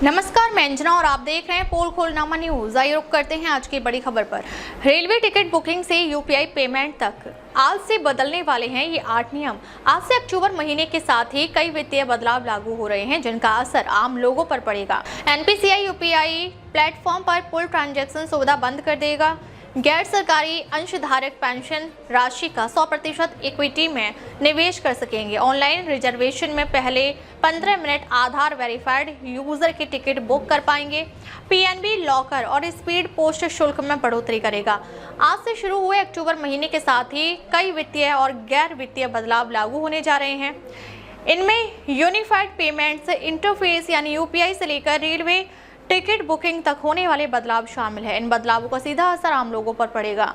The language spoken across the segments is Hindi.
नमस्कार, मैं अंजना और आप देख रहे हैं पोल खोलनामा न्यूज। आइए रुक करते हैं आज की बड़ी खबर पर। रेलवे टिकट बुकिंग से यूपीआई पेमेंट तक आज से बदलने वाले हैं ये 8 नियम। आज से अक्टूबर महीने के साथ ही कई वित्तीय बदलाव लागू हो रहे हैं जिनका असर आम लोगों पर पड़ेगा। एनपीसीआई यूपीआई प्लेटफॉर्म पर पुल ट्रांजैक्शन सुविधा बंद कर देगा। गैर सरकारी अंशधारक पेंशन राशि का 100% इक्विटी में निवेश कर सकेंगे। ऑनलाइन रिजर्वेशन में पहले 15 मिनट आधार वेरीफाइड यूजर की टिकट बुक कर पाएंगे। पीएनबी लॉकर और स्पीड पोस्ट शुल्क में बढ़ोतरी करेगा। आज से शुरू हुए अक्टूबर महीने के साथ ही कई वित्तीय और गैर वित्तीय बदलाव लागू होने जा रहे हैं। इनमें यूनिफाइड पेमेंट्स इंटरफेस यानी यूपीआई से लेकर रेलवे टिकट बुकिंग तक होने वाले बदलाव शामिल है। इन बदलावों का सीधा असर आम लोगों पर पड़ेगा।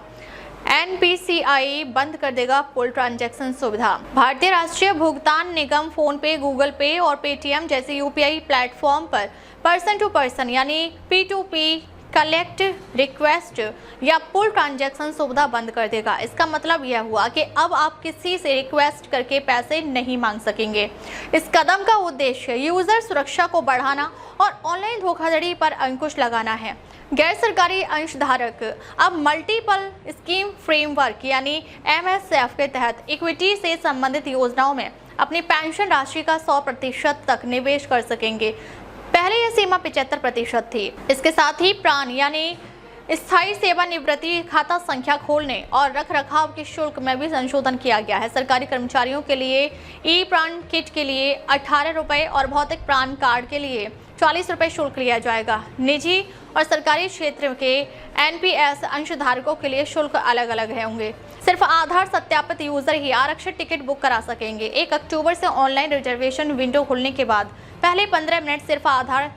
एनपीसीआई बंद कर देगा पुल ट्रांजैक्शन सुविधा। भारतीय राष्ट्रीय भुगतान निगम, फोन पे, गूगल पे और पेटीएम जैसे यूपीआई प्लेटफॉर्म पर पर्सन टू पर्सन यानी P2P कलेक्ट रिक्वेस्ट या पुल ट्रांजैक्शन सुविधा बंद कर देगा। इसका मतलब यह हुआ कि अब आप किसी से रिक्वेस्ट करके पैसे नहीं मांग सकेंगे। इस कदम का उद्देश्य यूजर सुरक्षा को बढ़ाना और ऑनलाइन धोखाधड़ी पर अंकुश लगाना है। गैर सरकारी अंशधारक अब मल्टीपल स्कीम फ्रेमवर्क यानी MSF के तहत इक्विटी से संबंधित योजनाओं में अपनी पेंशन राशि का 100% तक निवेश कर सकेंगे। पहले यह सीमा 75% थी। इसके साथ ही प्राण यानी स्थायी सेवानिवृत्ति खाता संख्या खोलने और रख रखाव के शुल्क में भी संशोधन किया गया है। सरकारी कर्मचारियों के लिए ई प्राण किट के लिए 18 रुपये और भौतिक प्राण कार्ड के लिए 40 रुपये शुल्क लिया जाएगा। निजी और सरकारी क्षेत्र के एनपीएस अंशधारकों के लिए शुल्क अलग अलग होंगे। सिर्फ आधार सत्यापित यूजर ही आरक्षित टिकट बुक करा सकेंगे। 1 अक्टूबर से ऑनलाइन रिजर्वेशन विंडो खुलने के बाद पहले 15 मिनट सिर्फ आधार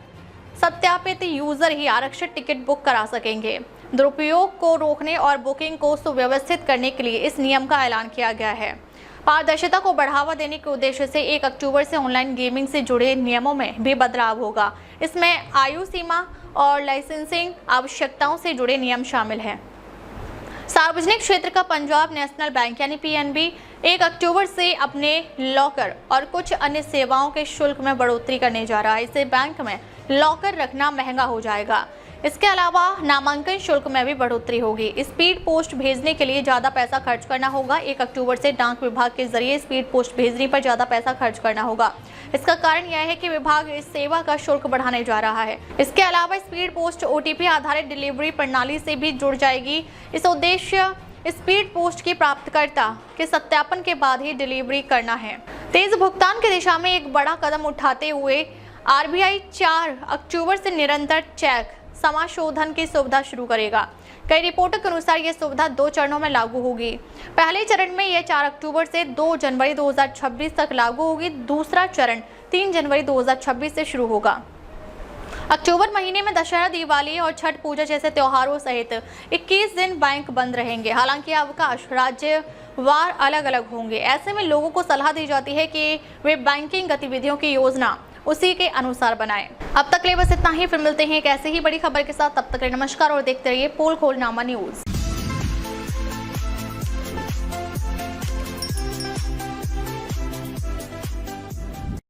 सत्यापित यूजर ही आरक्षित टिकट बुक करा सकेंगे। दुरुपयोग को रोकने और बुकिंग को सुव्यवस्थित करने के लिए इस नियम का ऐलान किया गया है। पारदर्शिता को बढ़ावा देने के उद्देश्य से 1 अक्टूबर से ऑनलाइन गेमिंग से जुड़े नियमों में भी बदलाव होगा। इसमें आयु सीमा और लाइसेंसिंग आवश्यकताओं से जुड़े नियम शामिल हैं। सार्वजनिक क्षेत्र का पंजाब नेशनल बैंक यानी पीएनबी 1 अक्टूबर से अपने लॉकर और कुछ अन्य सेवाओं के शुल्क में बढ़ोतरी करने जा रहा है। इससे बैंक में लॉकर रखना महंगा हो जाएगा। इसके अलावा नामांकन शुल्क में भी बढ़ोतरी होगी। स्पीड पोस्ट भेजने के लिए ज़्यादा पैसा खर्च करना होगा। 1 अक्टूबर से डाक विभाग के जरिए स्पीड पोस्ट भेजने पर ज़्यादा पैसा खर्च करना होगा। इसका कारण यह है कि विभाग इस सेवा का शुल्क बढ़ाने जा रहा है। इसके अलावा स्पीड पोस्ट OTP आधारित डिलीवरी प्रणाली से भी जुड़ जाएगी। इस उद्देश्य स्पीड पोस्ट की प्राप्तकर्ता के सत्यापन के बाद ही डिलीवरी करना है। तेज भुगतान की दिशा में एक बड़ा कदम उठाते हुए RBI 4 अक्टूबर से निरंतर चेक समाशोधन की सुविधा शुरू करेगा। कई रिपोर्टों के अनुसार यह सुविधा 2 चरणों में लागू होगी। पहले चरण में यह 4 अक्टूबर से 2 जनवरी 2026 तक लागू होगी। दूसरा चरण 3 जनवरी 2026 से शुरू होगा। अक्टूबर महीने में दशहरा, दिवाली और छठ पूजा जैसे त्योहारों सहित 21 दिन बैंक बंद रहेंगे। हालांकि अवकाश राज्यवार अलग अलग होंगे। ऐसे में लोगों को सलाह दी जाती है कि वे बैंकिंग गतिविधियों की योजना उसी के अनुसार बनाएं। अब तक ले बस इतना ही। फिर मिलते हैं एक ऐसे ही बड़ी खबर के साथ। तब तक नमस्कार और देखते रहिए पोल खोलनामा न्यूज।